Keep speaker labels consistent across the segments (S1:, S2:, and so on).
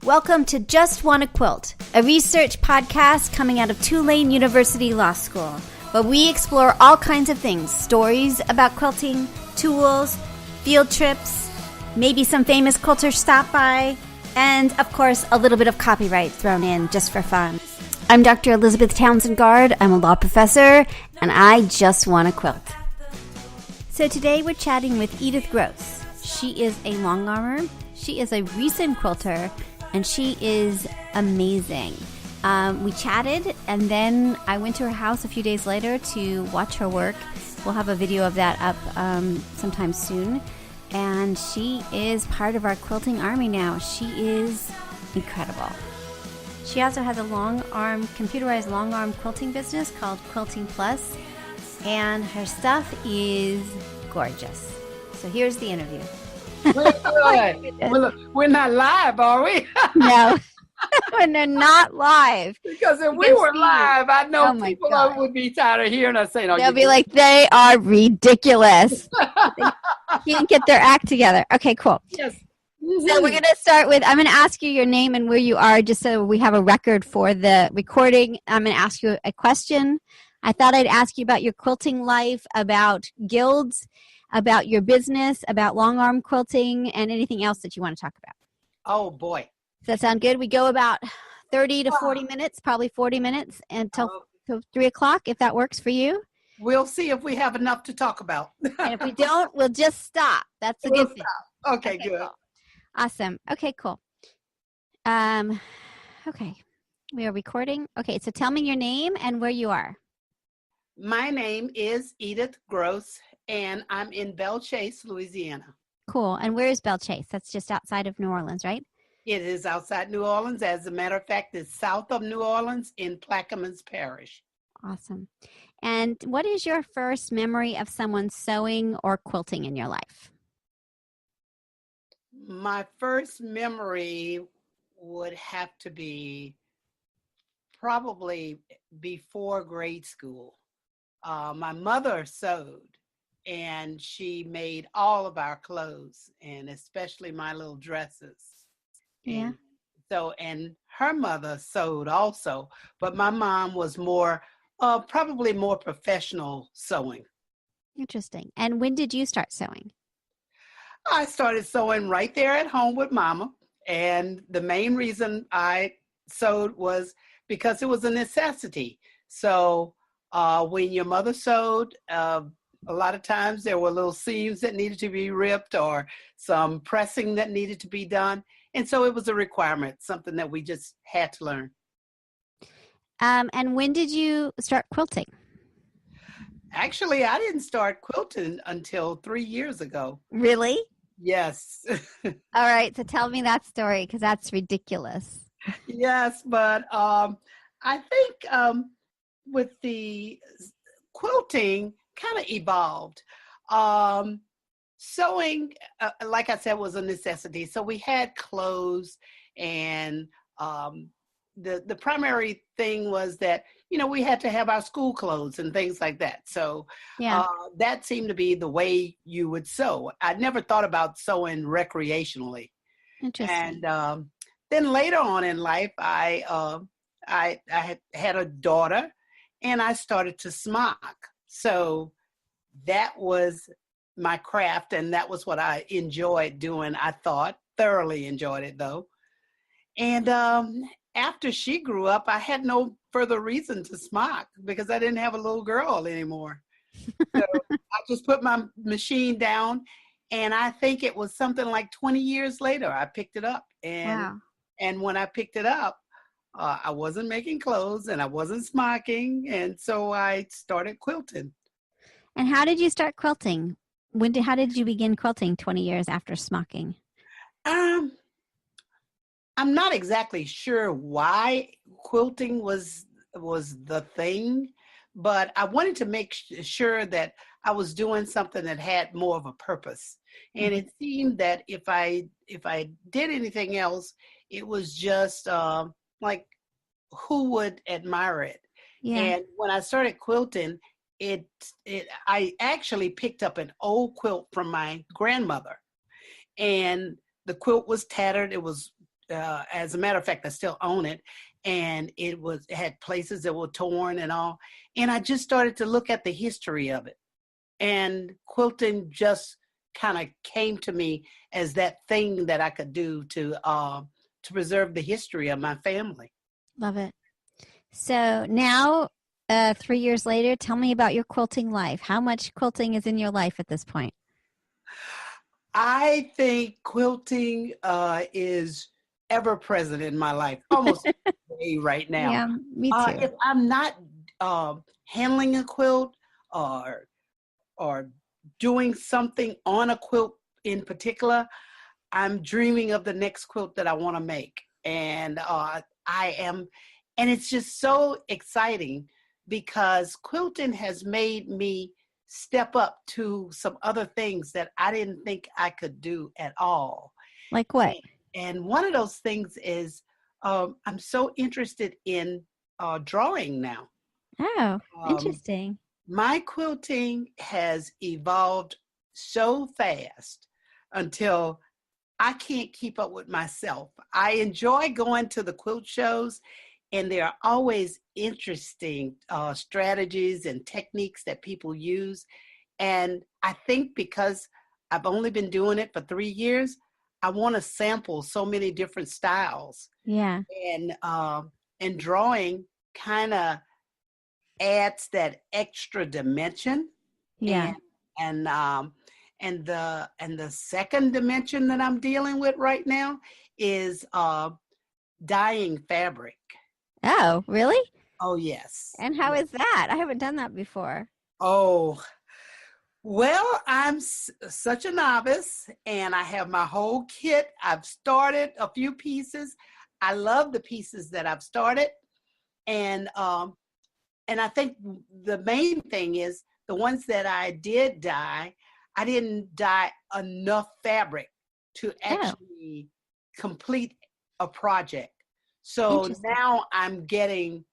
S1: Welcome to JustWannaQuilt, a research podcast coming out of Tulane University Law School, where we explore all kinds of things, stories about quilting, tools, field trips, maybe some famous quilters stop by, and, of course, a little bit of copyright thrown in just for fun. I'm Dr. Elizabeth Townsend Guard. I'm a law professor, and I just want to quilt. So today we're chatting with Edith Gross. She is a longarmer. She is a recent quilter, and she is amazing. We chatted, and then I went to her house a few days later to watch her work. We'll have a video of that up sometime soon. And she is part of our Quilting Army now. She is incredible. She also has a computerized long arm quilting business called Quilting Plus, and her stuff is gorgeous. So here's the interview.
S2: We're not live, are we?
S1: No, when they're not live.
S2: Because if we were live, I know people would be tired of hearing us saying,
S1: they'll be like, they are ridiculous. They can't get their act together. Okay, cool.
S2: Yes.
S1: So we're going to start with, I'm going to ask you your name and where you are just so we have a record for the recording. I'm going to ask you a question. I thought I'd ask you about your quilting life, about guilds, about your business, about long arm quilting, and anything else that you want to talk about.
S2: Oh, boy.
S1: Does that sound good? We go about 30 to 40 minutes, probably 40 minutes until 3 o'clock, if that works for you.
S2: We'll see if we have enough to talk about.
S1: And if we don't, we'll just stop. That's a good thing.
S2: Okay, good.
S1: Cool. Awesome. Okay, cool. Okay, we are recording. Okay, so tell me your name and where you are.
S2: My name is Edith Gross, and I'm in Belle Chasse, Louisiana.
S1: Cool. And where is Belle Chasse? That's just outside of New Orleans, right?
S2: It is outside New Orleans. As a matter of fact, it's south of New Orleans in Plaquemines Parish.
S1: Awesome. And what is your first memory of someone sewing or quilting in your life?
S2: My first memory would have to be probably before grade school. My mother sewed, and she made all of our clothes, and especially my little dresses.
S1: Yeah.
S2: And her mother sewed also, but my mom was probably more professional sewing.
S1: Interesting. And when did you start sewing?
S2: I started sewing right there at home with Mama, and the main reason I sewed was because it was a necessity. So when your mother sewed, a lot of times there were little seams that needed to be ripped or some pressing that needed to be done. And so it was a requirement, something that we just had to learn.
S1: And when did you start quilting?
S2: Actually, I didn't start quilting until 3 years ago.
S1: Really?
S2: Yes.
S1: All right. So tell me that story, because that's ridiculous.
S2: Yes, but I think with the quilting kind of evolved. Sewing, like I said, was a necessity. So we had clothes, and the primary thing was that, we had to have our school clothes and things like that. So that seemed to be the way you would sew. I never thought about sewing recreationally.
S1: Interesting.
S2: And then later on in life, I had a daughter, and I started to smock. So that was my craft, and that was what I enjoyed doing. I thoroughly enjoyed it, though. And after she grew up, I had no further reason to smock because I didn't have a little girl anymore. So I just put my machine down, and I think it was something like 20 years later, I picked it up. And when I picked it up, I wasn't making clothes and I wasn't smocking. And so I started quilting.
S1: And how did you start quilting? How did you begin quilting 20 years after smocking?
S2: I'm not exactly sure why quilting was the thing, but I wanted to make sure that I was doing something that had more of a purpose. And it seemed that if I did anything else, it was just like, who would admire it? Yeah. And when I started quilting, I actually picked up an old quilt from my grandmother, and the quilt was tattered. It was as a matter of fact, I still own it. And it had places that were torn and all. And I just started to look at the history of it. And quilting just kind of came to me as that thing that I could do to preserve the history of my family.
S1: Love it. So now, 3 years later, tell me about your quilting life. How much quilting is in your life at this point?
S2: I think quilting is ever present in my life, almost every day right now.
S1: Yeah, me too.
S2: If I'm not handling a quilt or doing something on a quilt in particular, I'm dreaming of the next quilt that I want to make. And and it's just so exciting because quilting has made me step up to some other things that I didn't think I could do at all.
S1: Like what?
S2: And one of those things is I'm so interested in drawing now.
S1: Oh, interesting.
S2: My quilting has evolved so fast until I can't keep up with myself. I enjoy going to the quilt shows, and there are always interesting strategies and techniques that people use. And I think because I've only been doing it for 3 years, I want to sample so many different styles.
S1: Yeah.
S2: And drawing kind of adds that extra dimension.
S1: Yeah.
S2: And the second dimension that I'm dealing with right now is dyeing fabric.
S1: Oh, really?
S2: Oh, yes.
S1: And how is that? I haven't done that before.
S2: Oh, well, I'm such a novice, and I have my whole kit. I've started a few pieces. I love the pieces that I've started. And I think the main thing is the ones that I did dye, I didn't dye enough fabric to actually complete a project. So now I'm getting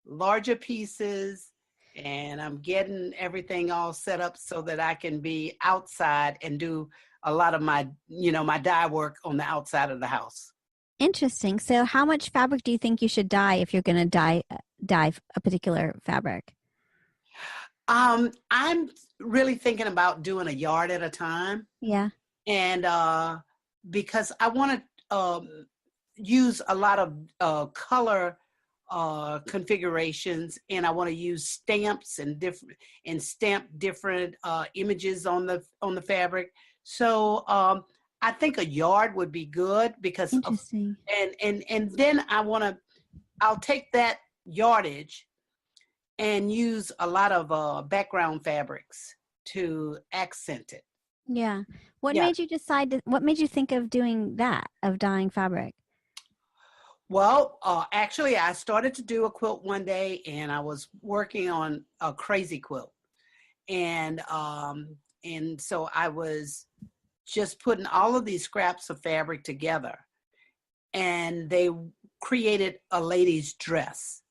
S2: larger pieces, and I'm getting everything all set up so that I can be outside and do a lot of my, my dye work on the outside of the house.
S1: Interesting. So how much fabric do you think you should dye if you're going to dye a particular fabric?
S2: I'm really thinking about doing a yard at a time.
S1: Yeah.
S2: And because I want to use a lot of color configurations, and I want to use stamps and stamp different images on the fabric. So I think a yard would be good because
S1: interesting.
S2: And then I'll take that yardage and use a lot of background fabrics to accent it.
S1: Yeah. What made you think of doing that, of dyeing fabric?
S2: Well, actually, I started to do a quilt one day, and I was working on a crazy quilt. And so I was just putting all of these scraps of fabric together, and they created a lady's dress.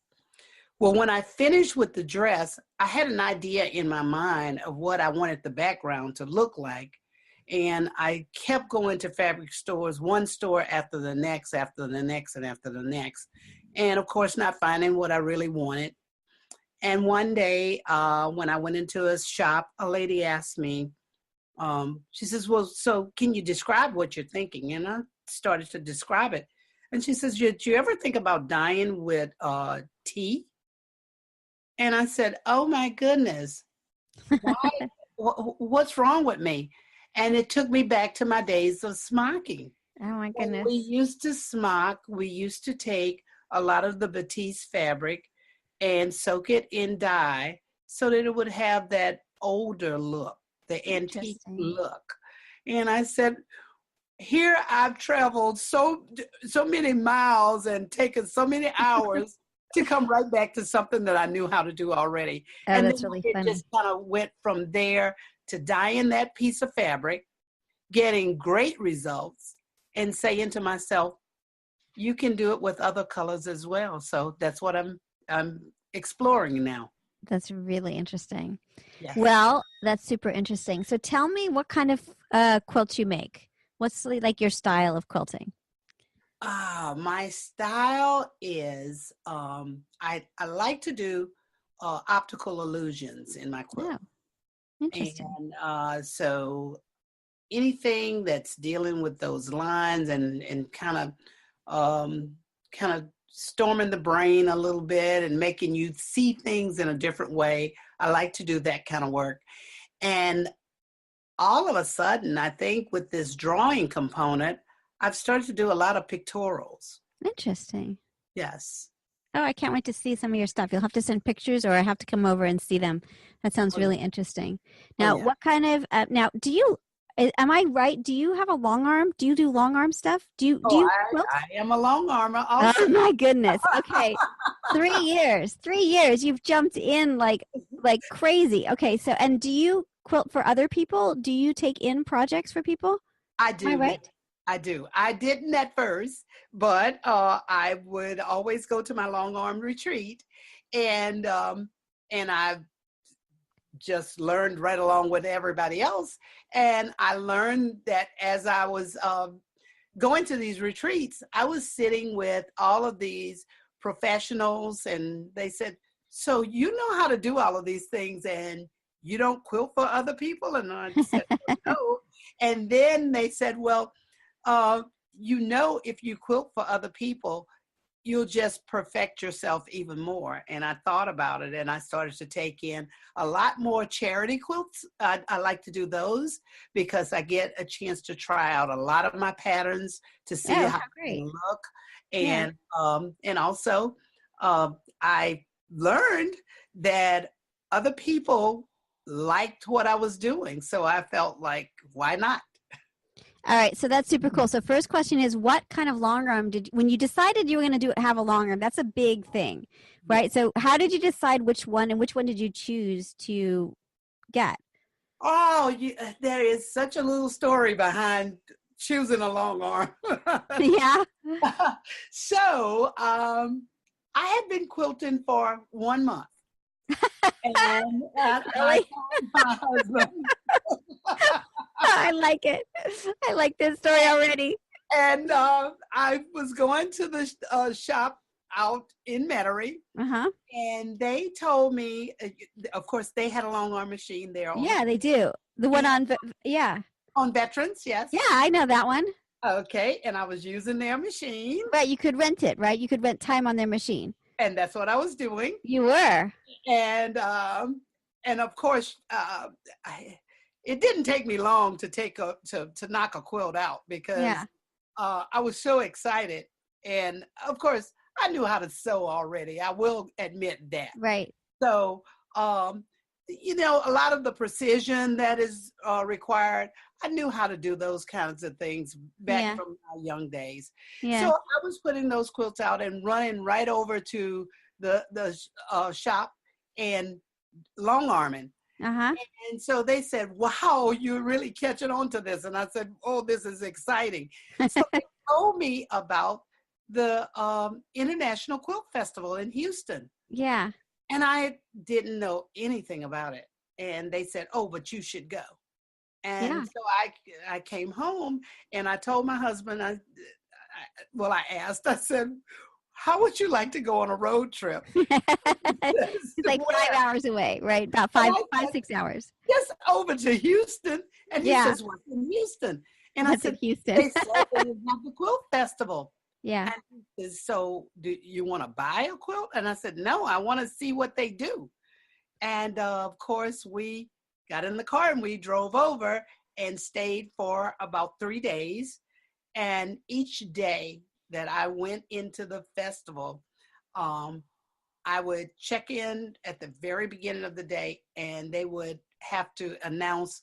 S2: Well, when I finished with the dress, I had an idea in my mind of what I wanted the background to look like. And I kept going to fabric stores, one store after the next, after the next, and after the next. And of course, not finding what I really wanted. And one day, when I went into a shop, a lady asked me, she says, well, so can you describe what you're thinking? And I started to describe it. And she says, did you ever think about dyeing with tea? And I said, oh my goodness, why? What's wrong with me? And it took me back to my days of smocking.
S1: Oh my goodness.
S2: When we used to smock, we used to take a lot of the batiste fabric and soak it in dye so that it would have that older look, the antique look. And I said, here I've traveled so many miles and taken so many hours to come right back to something that I knew how to do already.
S1: Oh,
S2: and
S1: that's
S2: then
S1: really
S2: it
S1: funny.
S2: just kind of went from there to dyeing that piece of fabric, getting great results, and saying to myself, you can do it with other colors as well. So that's what I'm exploring now.
S1: That's really interesting.
S2: Yes.
S1: Well, that's super interesting. So tell me what kind of quilts you make. What's like your style of quilting?
S2: My style is I like to do optical illusions in my quilt.
S1: Oh, interesting.
S2: And so anything that's dealing with those lines and kind of storming the brain a little bit and making you see things in a different way. I like to do that kind of work. And all of a sudden, I think with this drawing component, I've started to do a lot of pictorials.
S1: Interesting.
S2: Yes.
S1: Oh, I can't wait to see some of your stuff. You'll have to send pictures or I have to come over and see them. That sounds
S2: Oh, yeah.
S1: really interesting.
S2: Oh,
S1: Now,
S2: yeah.
S1: what kind of, now, am I right? Do you have a long arm? Do you do long arm stuff? Do
S2: Oh,
S1: you quilt?
S2: I am a long armor
S1: Oh
S2: also.
S1: my goodness. Okay. 3 years. You've jumped in like crazy. Okay. So, and do you quilt for other people? Do you take in projects for people?
S2: I
S1: Am I
S2: do. Yes,
S1: right?
S2: I do. I didn't at first, but I would always go to my long arm retreat, and I just learned right along with everybody else. And I learned that as I was going to these retreats, I was sitting with all of these professionals, and they said, "So you know how to do all of these things, and you don't quilt for other people?" And I said, "Well, no." And then they said, "Well, if you quilt for other people, you'll just perfect yourself even more." And I thought about it, and I started to take in a lot more charity quilts. I like to do those because I get a chance to try out a lot of my patterns to see
S1: Oh,
S2: how
S1: how
S2: they
S1: great.
S2: look.
S1: Yeah.
S2: And also I learned that other people liked what I was doing. So I felt like, why not?
S1: All right, so that's super cool. So first question is, what kind of long arm when you decided you were going to have a long arm, that's a big thing, right? So how did you decide which one and which one did you choose to get?
S2: Oh, there is such a little story behind choosing a long arm.
S1: Yeah.
S2: So, I had been quilting for 1 month, and I
S1: Really?
S2: told my husband,
S1: I like it. I like this story already.
S2: and I was going to the shop out in Metairie,
S1: Uh-huh.
S2: and they told me, of course, they had a long arm machine there
S1: Yeah, they do. The one
S2: yeah,
S1: on, yeah.
S2: on Veterans, yes.
S1: Yeah, I know that one.
S2: Okay, and I was using their machine,
S1: Right, you could rent it, right? You could rent time on their machine.
S2: and that's what I was doing.
S1: You were.
S2: And of course, it didn't take me long to to knock a quilt out because
S1: Yeah,
S2: I was so excited. And of course, I knew how to sew already. I will admit that.
S1: right.
S2: So, a lot of the precision that is required, I knew how to do those kinds of things back
S1: Yeah,
S2: from my young days. So
S1: yeah.
S2: I was putting those quilts out and running right over to the shop and long arming.
S1: Uh-huh.
S2: And so they said, "Wow, you're really catching on to this." And I said, "Oh, this is exciting." So they told me about the International Quilt Festival in Houston.
S1: Yeah.
S2: And I didn't know anything about it. And they said, "Oh, but you should go."
S1: Yeah.
S2: And so I came home and I told my husband, I asked, I said, "How would you like to go on a road trip?"
S1: It's like 5 hours away, right? About
S2: And
S1: five,
S2: I
S1: five,
S2: said,
S1: 6 hours.
S2: "Just over to Houston." And he
S1: Yeah.
S2: says, "What's in Houston?" And I
S1: What's in
S2: said,
S1: Houston?
S2: "They said they have the quilt festival."
S1: Yeah.
S2: And he says, "So do you want to buy a quilt?" And I said, "No, I want to see what they do." And of course, we got in the car and we drove over and stayed for about 3 days. And each day that I went into the festival, um, I would check in at the very beginning of the day, and they would have to announce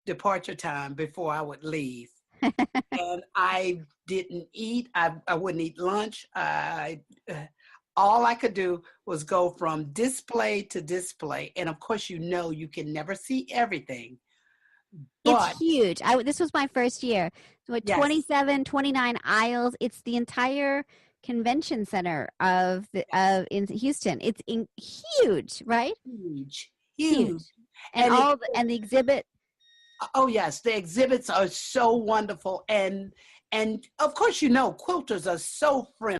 S2: departure time before I would leave. And I didn't eat. I wouldn't eat lunch. All I could do was go from display to display. And of course, you can never see everything. But
S1: It's huge. This was my first year. So with
S2: yes,
S1: 27, 29 aisles, it's the entire convention center of in Houston. It's huge, right?
S2: huge,
S1: Huge.
S2: huge.
S1: And
S2: And
S1: and the exhibit.
S2: oh yes, the exhibits are so wonderful. And of course, you know, quilters are so friendly.